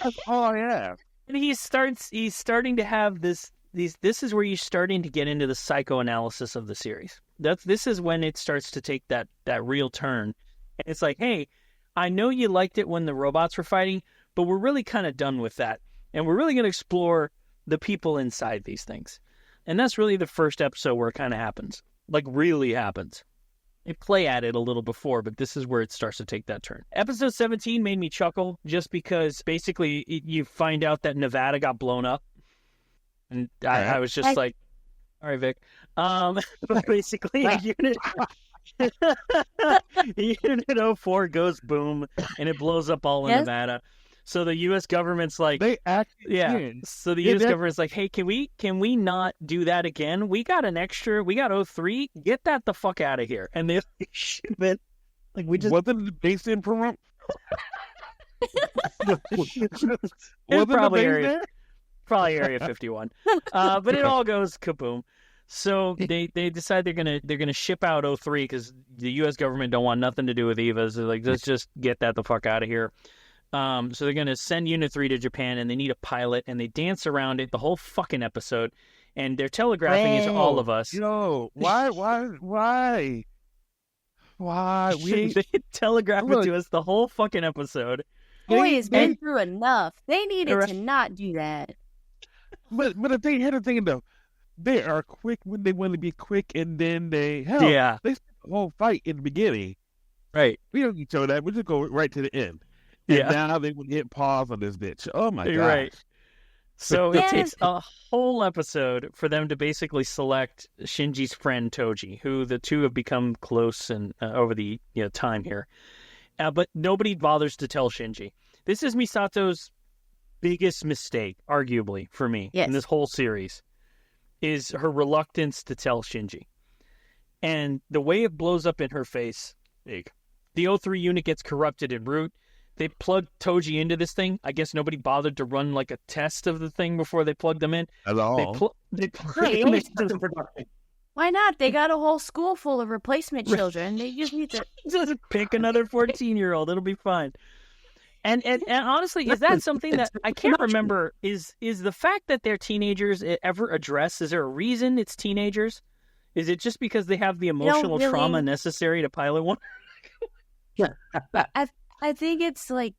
That's all I have. And he's starting to have this is where you're starting to get into the psychoanalysis of the series. This is when it starts to take that real turn. And it's like, hey, I know you liked it when the robots were fighting, but we're really kind of done with that. And we're really going to explore the people inside these things. And that's really the first episode where it kind of happens. Like, really happens. They play at it a little before, but this is where it starts to take that turn. Episode 17 made me chuckle just because basically you find out that Nevada got blown up. And I was just like, all right, Vic. But basically, Unit 04 goes boom, and it blows up all of Yes. Nevada. So the U.S. government's like, They actually yeah. did. So the Yeah, U.S. that- government's like, hey, can we not do that again? We got we got 03. Get that the fuck out of here. And they ship it. Like we just wasn't it based in Pahrump? It's Wasn't probably the base area, there? probably Area 51. But it all goes kaboom. So they decide they're gonna ship out 03 because the U.S. government don't want nothing to do with EVAs. They're like, let's just get that the fuck out of here. So they're gonna send Unit 3 to Japan, and they need a pilot, and they dance around it the whole fucking episode, and they're telegraphing it to all of us. Why? We They telegraph it Look. to us the whole fucking episode. Boy has been and- through enough. They needed Correct. to not do that. but the thing, here's the thing though, they are quick when they want to be quick, and then they Yeah. they spent the whole fight in the beginning. Right. We don't need to show that. We just go right to the end. And Yeah. now they would hit pause on this bitch. Oh my god! You're right. So it Yes. takes a whole episode for them to basically select Shinji's friend Toji, who the two have become close and over the time here. But nobody bothers to tell Shinji. This is Misato's biggest mistake, arguably, for me Yes. in this whole series, is her reluctance to tell Shinji. And the way it blows up in her face, big. The 03 unit gets corrupted en route. They plugged Toji into this thing. I guess nobody bothered to run like a test of the thing before they plugged them in. At all. They Hey, always does in production. Why not? They got a whole school full of replacement children. They just need to. just pick another 14-year-old. It'll be fine. And honestly, is that something that I can't remember? Is the fact that they're teenagers ever addressed? Is there a reason it's teenagers? Is it just because they have the emotional really- trauma necessary to pilot one? I think it's like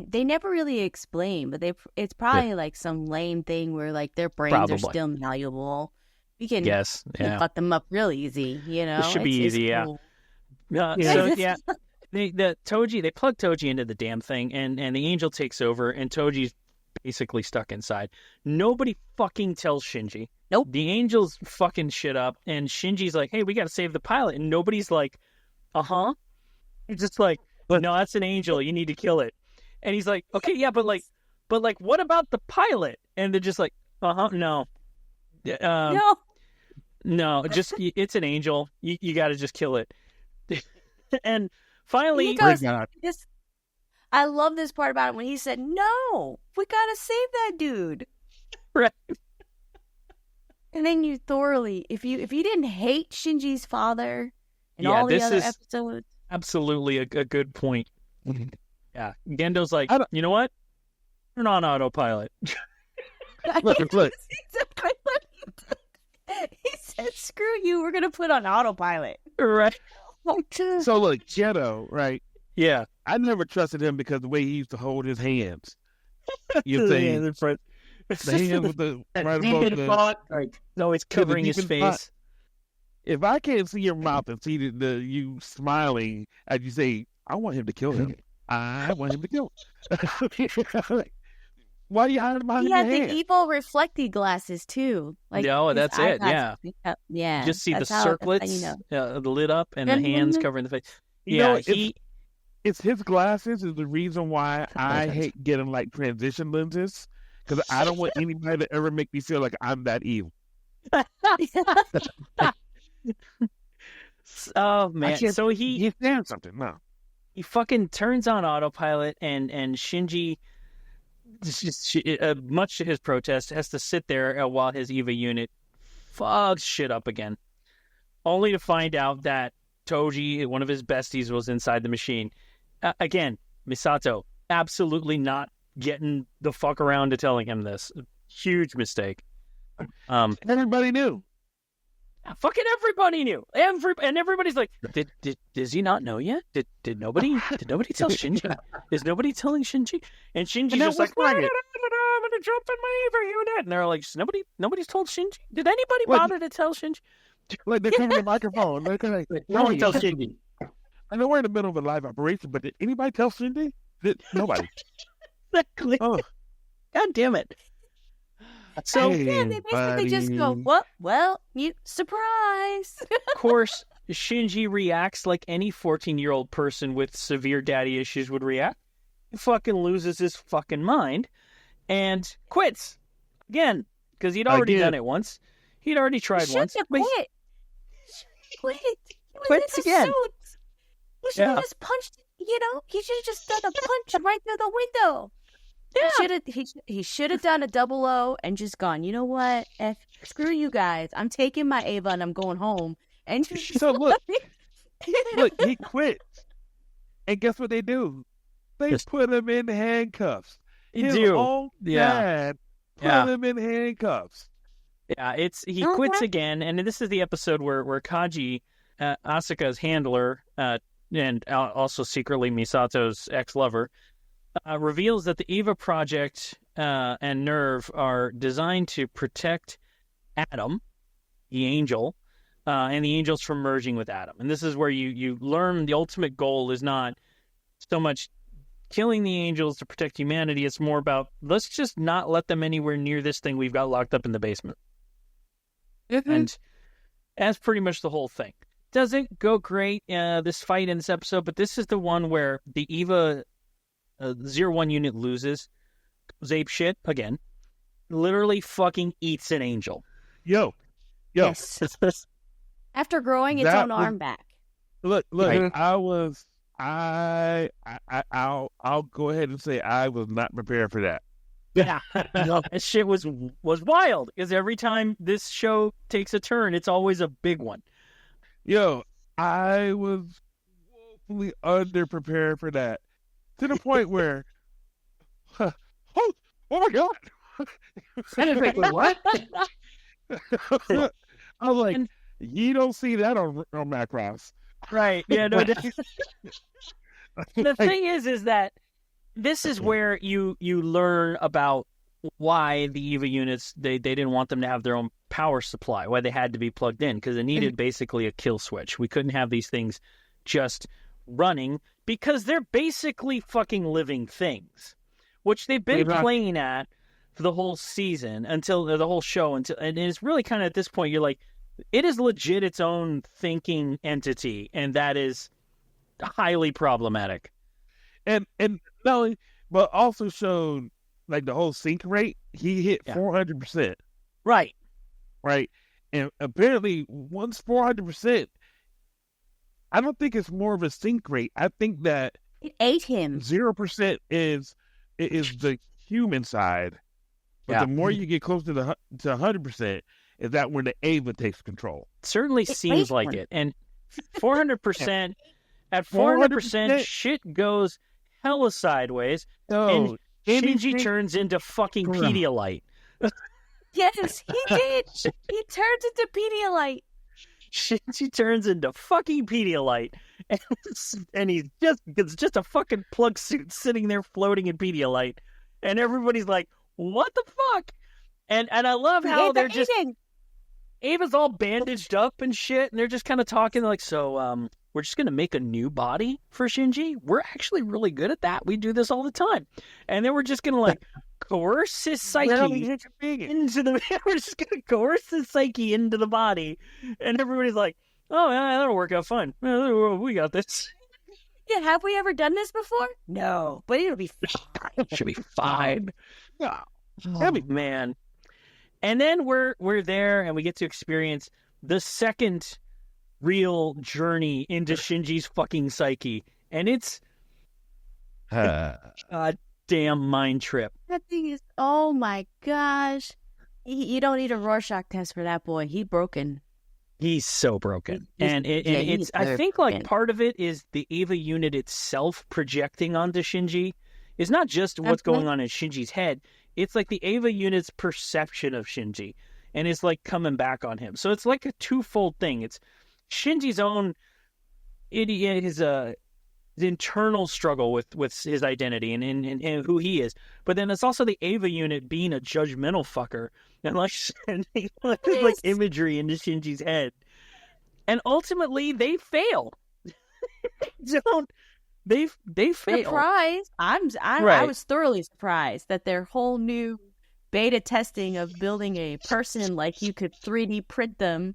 they never really explain, but it's probably like some lame thing where like their brains are Probably. still malleable. We can, Yes. we can Yeah. fuck them up real easy, you know. should be It's easy, yeah. cool. So yeah, they plug Toji into the damn thing, and the angel takes over, and Toji's basically stuck inside. Nobody fucking tells Shinji. Nope. The angel's fucking shit up, and Shinji's like, "Hey, we got to save the pilot," and nobody's like, It's just like, no, that's an angel. You need to kill it. And he's like, okay, yeah, but what about the pilot? And they're just like, no. No, No, just it's an angel. You got to just kill it. And finally, He goes- God. I love this part about it when he said, "No, we gotta save that dude." Right. And then you thoroughly, if you didn't hate Shinji's father and Yeah, all the this other is- episodes, absolutely a good point. Yeah, Gendo's like, I don't- you know what? Turn on autopilot. Look. That's exactly what he did. He said, "Screw you, we're gonna put on autopilot." Right. So look, Ghetto, right? Yeah. I never trusted him because the way he used to hold his hands. You The think hands in front. the hand with the right Deep above in the. thought, like, Always covering his deep in thought. face. If I can't see your mouth and see the you smiling as you say, I want him to kill him. I want him to kill him. Why are you hiding behind He your had the hand? evil reflecty glasses too. Like No, his that's it, eyeglasses. Yeah. You just see the that's how- that's how circlets, you know. the lid up, and the hands covering the face. You know, Yeah, it's his glasses is the reason why I hate getting like transition lenses because I don't want anybody to ever make me feel like I'm that evil. Oh man! can't- So he He's saying something. No, fucking turns on autopilot, and Shinji, much to his protest, has to sit there while his EVA unit fucks shit up again, only to find out that Toji, one of his besties, was inside the machine. Again, Misato, absolutely not getting the fuck around to telling him this. Huge mistake. everybody knew. Fucking everybody knew. And everybody's like, does he not know yet? Did nobody tell Shinji? Is nobody telling Shinji? And Shinji's And that just like, was like it. I'm gonna jump in my EVA unit. And they're like, nobody's told Shinji? Did anybody What? bother to tell Shinji? Like they're covering the microphone. They're kind of no one tells Shinji. I know we're in the middle of a live operation, but did anybody tell Cindy? Nobody. Exactly. Oh, God damn it. So hey, Yeah, they basically just go, buddy. "What? Well, you surprise." of course, Shinji reacts like any 14-year-old person with severe daddy issues would react. He fucking loses his fucking mind and quits again because he'd already done it once. He'd already tried once. Quit. Quit. Quits again. He should have just punched. He should have just done a punch right through the window. Yeah. He should have done a double O and just gone. You know what? Screw you guys. I'm taking my Ava and I'm going home. And so look, he quit, and guess what they do? They put him in handcuffs. His own dad put him in handcuffs. Yeah, he quits again, and this is the episode where Kaji, Asuka's handler, and also secretly Misato's ex-lover, reveals that the Eva Project and Nerv are designed to protect Adam, the angel, and the angels from merging with Adam. And this is where you learn the ultimate goal is not so much killing the angels to protect humanity. It's more about, let's just not let them anywhere near this thing we've got locked up in the basement. Mm-hmm. And that's pretty much the whole thing. Doesn't go great, this fight in this episode, but this is the one where the Eva 01 unit loses, goes ape shit again, literally fucking eats an angel. Yo. Yes. After growing its own arm back. Look, right. I'll go ahead and say I was not prepared for that. Yeah. That shit was wild, because every time this show takes a turn, it's always a big one. Yo, I was woefully underprepared for that. To the point where, oh my God. What? I was like, you don't see that on Macross. Right. Yeah, no. The thing is that this is where you learn about why the EVA units, they didn't want them to have their own power supply, why they had to be plugged in, because it needed basically a kill switch. We couldn't have these things just running because they're basically fucking living things, which they've been playing at for the whole season until the whole show, and it's really kind of at this point you're like, it is legit its own thinking entity, and that is highly problematic. And not only, but also showed like the whole sync rate. He hit 400%. Right. And apparently, once 400%, I don't think it's more of a sync rate. I think that it ate him. 0% is the human side, but the more you get closer to 100%, is that when the Ava takes control. Certainly seems like it. And 400%, at 400%, shit goes hella sideways, and Shinji turns into fucking Pedialyte. Yes, he did. He turns into Pedialyte. Shinji turns into fucking Pedialyte, and it's just a fucking plug suit sitting there floating in Pedialyte, and everybody's like, "What the fuck?" And I love how they're just Ava's all bandaged up and shit, and they're just kind of talking like, "So, we're just gonna make a new body for Shinji. We're actually really good at that. We do this all the time, and then we're just gonna like coerce his psyche into the. We're just gonna coerce his psyche into the body, and everybody's like, "Oh, yeah, that'll work out fine. We got this." Yeah, have we ever done this before? No, but it'll be fine. It should be fine. Oh, man. And then we're there, and we get to experience the second real journey into Shinji's fucking psyche, and it's a damn mind trip. That thing is, oh my gosh, you don't need a Rorschach test for that boy. He's broken. He's so broken, and it's. I think like part of it is the Eva unit itself projecting onto Shinji. It's not just what's going on in Shinji's head. It's like the Eva unit's perception of Shinji, and it's like coming back on him. So it's like a twofold thing. It's Shinji's own his internal struggle with his identity and who he is. But then it's also the Eva unit being a judgmental fucker and like sending like imagery into Shinji's head. And ultimately they fail. They fail. Surprised. I was thoroughly surprised that their whole new beta testing of building a person like you could 3D print them.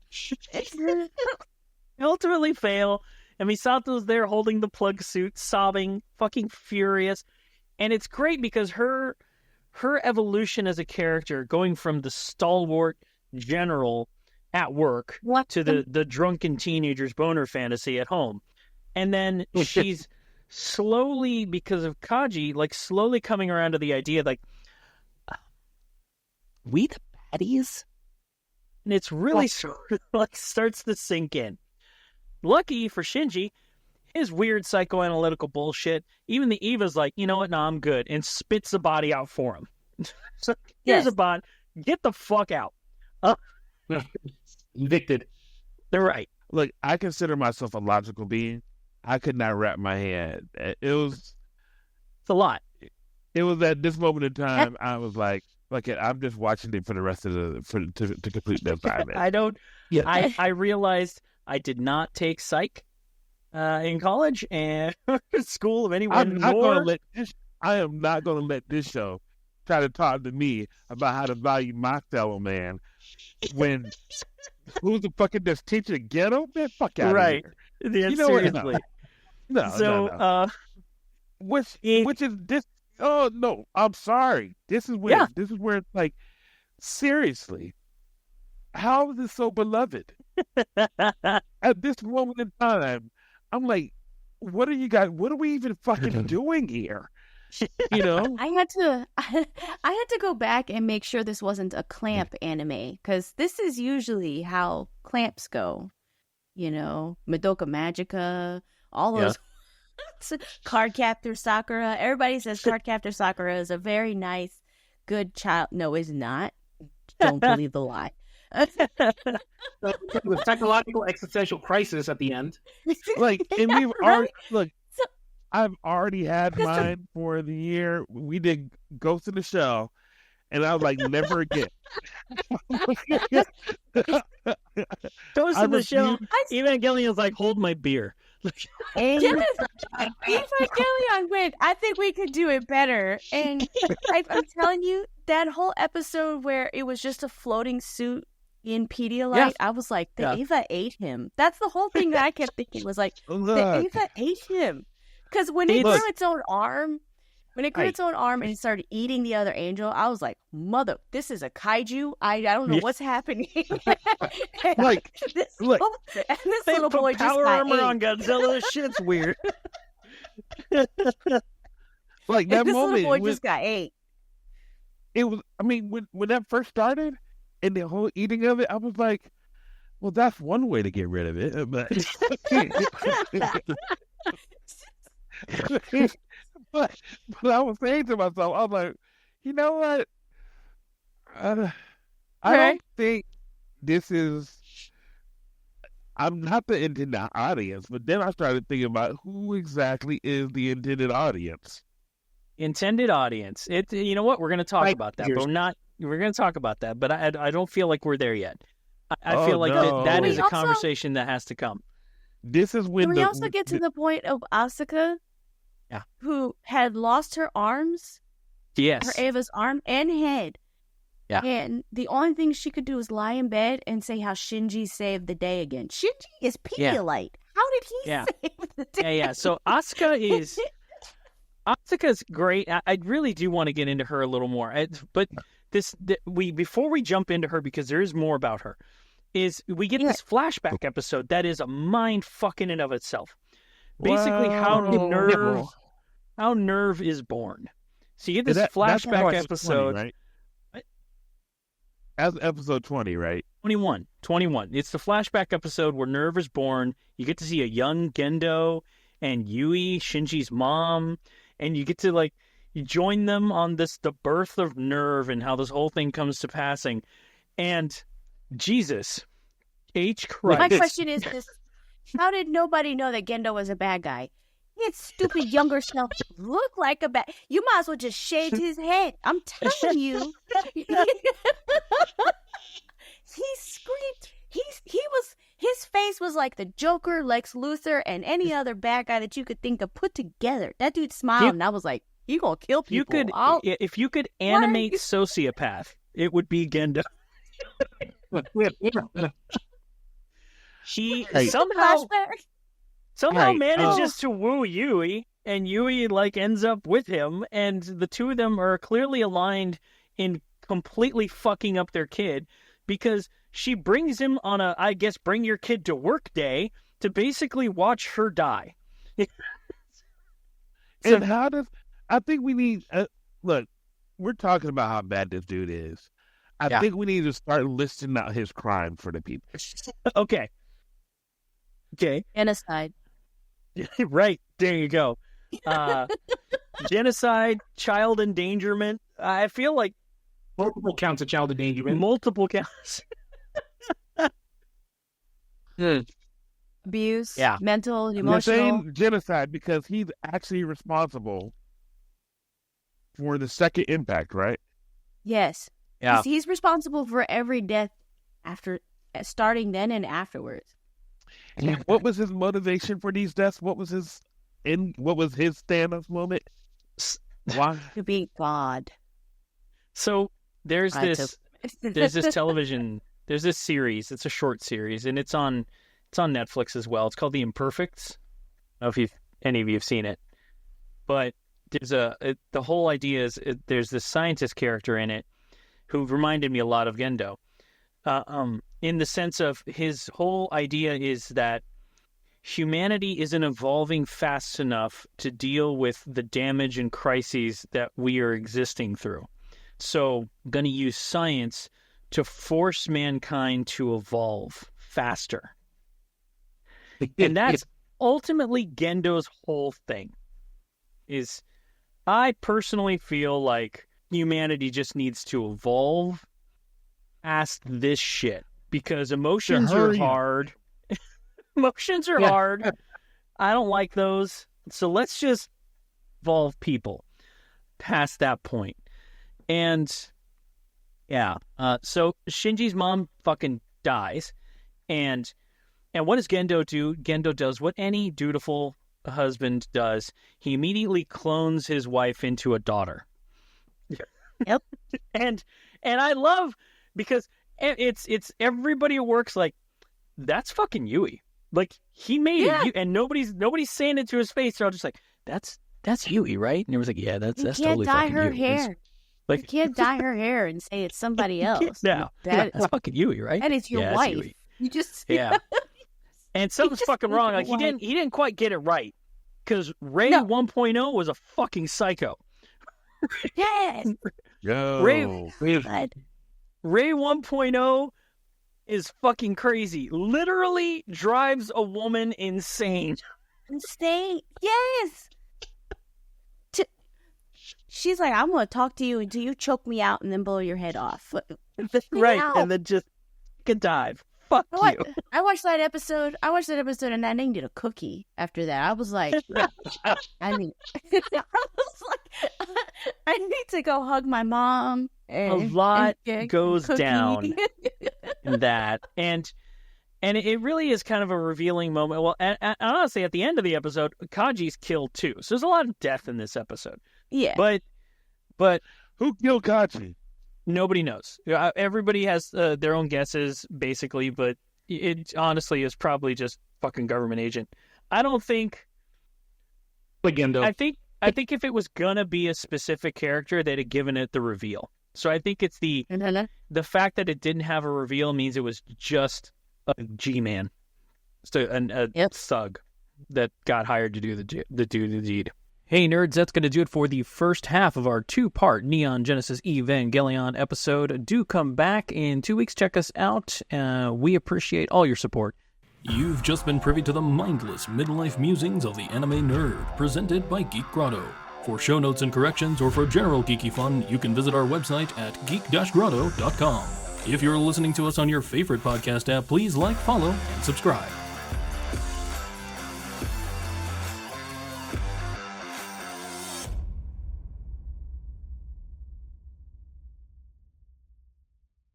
They ultimately fail, and Misato's there holding the plug suit, sobbing, fucking furious. And it's great because her evolution as a character, going from the stalwart general at work to the drunken teenager's boner fantasy at home. And then she's slowly, because of Kaji, like slowly coming around to the idea, like, we the baddies? And it's really sort of like starts to sink in. Lucky for Shinji, his weird psychoanalytical bullshit, even the Eva's like, you know what, no, I'm good, and spits the body out for him. So here's a body, get the fuck out. Evicted. They're right. Look, I consider myself a logical being. I could not wrap my head. It's a lot. It was at this moment in time, I was like, I'm just watching it for the rest of to complete the assignment. I don't. Yeah. I realized I did not take psych in college and school of anyone. I am not going to let this show try to talk to me about how to value my fellow man when who's the fucking this teacher ghetto? Man, fuck out of here. Yeah, you know seriously. No. Which is this? Oh no, I'm sorry. This is where it's like, seriously, how is it so beloved? At this moment in time, I'm like, what are you guys? What are we even fucking doing here? You know, I had to go back and make sure this wasn't a clamp anime, because this is usually how clamps go. You know, Madoka Magica, all those Cardcaptor Sakura. Everybody says Cardcaptor Sakura is a very nice, good child. No, it's not. Don't believe the lie. With psychological existential crisis at the end. Like, and we've already I've already had mine for the year. We did Ghost in the Shell, and I was like, never again. Ghost in the Shell. Evangelion's like, hold my beer. Evangelion went, I think we could do it better. And I'm telling you, that whole episode where it was just a floating suit in Pedialyte, I was like, the Eva ate him. That's the whole thing that I kept thinking was like, the Eva ate him. Because when it grew its own arm, and it started eating the other angel, I was like, mother, this is a kaiju. I don't know what's happening. This little boy just power got armor ate. on Godzilla. This shit's weird. Like that this moment, little boy just got ate. It was. I mean, when that first started, and the whole eating of it, I was like, well, that's one way to get rid of it. But I was saying to myself, I was like, you know what? I don't think this is. I'm not the intended audience, but then I started thinking about who exactly is the intended audience. Intended audience. You know what? We're going to talk about that, but we're not. We're going to talk about that, but I don't feel like we're there yet. I feel like that is a conversation that has to come. This is when we also get to the point of Asuka, who had lost her arms, her Ava's arm and head. Yeah. And the only thing she could do was lie in bed and say how Shinji saved the day again. Shinji is Pedialyte. How did he save the day? Yeah. So Asuka's great. I really do want to get into her a little more. But before we jump into her, because there is more about her, is we get this flashback episode that is a mind fuck in and of itself. Basically, how Nerv is born. So you get this flashback episode. 20, right? As episode 20, right? 21. It's the flashback episode where Nerv is born. You get to see a young Gendo and Yui, Shinji's mom, and you get to you join them on the birth of Nerv and how this whole thing comes to passing. And Jesus H. Christ. My question is this: how did nobody know that Gendo was a bad guy? His stupid younger self looked like a bad. You might as well just shaved his head. I'm telling you. He screamed. His face was like the Joker, Lex Luthor, and any other bad guy that you could think of put together. That dude smiled, and I was like, "You gonna kill people?" If you could animate sociopath, it would be Gendo. he Right. somehow Right. manages to woo Yui, and Yui like ends up with him, and the two of them are clearly aligned in completely fucking up their kid, because she brings him on a, I guess, bring your kid to work day to basically watch her die. And how does, I think we need, look, we're talking about how bad this dude is. I think we need to start listing out his crimes for the people. Okay. Genocide. Right. There you go. Genocide, child endangerment. I feel like Multiple counts of child endangerment. multiple counts. Abuse. Yeah. Mental, You're emotional. saying genocide because he's actually responsible for the second impact, right? Yes. Yeah. He's responsible for every death after, starting then and afterwards. And what was his motivation for these deaths? What was his Thanos moment? Why? To be God. So there's I this television, there's this series. It's a short series, and it's on Netflix as well. It's called The Imperfects. I don't know if any of you have seen it, but there's the whole idea is there's this scientist character in it who reminded me a lot of Gendo, in the sense of his whole idea is that humanity isn't evolving fast enough to deal with the damage and crises that we are existing through. So I'm going to use science to force mankind to evolve faster. And that's ultimately Gendo's whole thing. Is I personally feel like humanity just needs to evolve past this shit, because emotions are hard. Emotions are hard. I don't like those. So let's just evolve people past that point. And so Shinji's mom fucking dies, and what does Gendo do? Gendo does what any dutiful husband does. He immediately clones his wife into a daughter. Yep. And I love, because it's everybody who works like, that's fucking Yui. Like, he made it, and nobody's saying it to his face. They're all just like, that's Yui, right? And everyone's like, yeah, that's totally fucking Yui. You can't dye her hair. Like, You can't dye her hair and say it's somebody else. No, that's fucking Yui, right? That is your wife. Yui. You just And something's fucking wrong. Like, he didn't quite get it right, because Ray 1.0 was a fucking psycho. Yes. Ray God. Ray 1.0 is fucking crazy. Literally drives a woman insane. Insane. Yes. She's like, I'm going to talk to you until you choke me out and then blow your head off. Right, Ow. and then just can dive. Fuck you. I watched that episode. And I named it a cookie after that. I was like, I mean, I need to go hug my mom. A lot goes down in that. And it really is kind of a revealing moment. Well, and honestly, at the end of the episode, Kaji's killed too. So there's a lot of death in this episode. Yeah. But who killed Kaji? Nobody knows. Everybody has their own guesses, basically, but it honestly is probably just fucking government agent. I don't think... Legendo. I think if it was gonna be a specific character, they'd have given it the reveal. So I think it's the fact that it didn't have a reveal means it was just a G-man. Just a thug that got hired to do the deed. Hey nerds, that's going to do it for the first half of our two-part Neon Genesis Evangelion episode. Do come back in 2 weeks. Check us out. We appreciate all your support. You've just been privy to the mindless midlife musings of the anime nerd, presented by Geek Grotto. For show notes and corrections, or for general geeky fun, you can visit our website at geek-grotto.com. If you're listening to us on your favorite podcast app, please like, follow, and subscribe.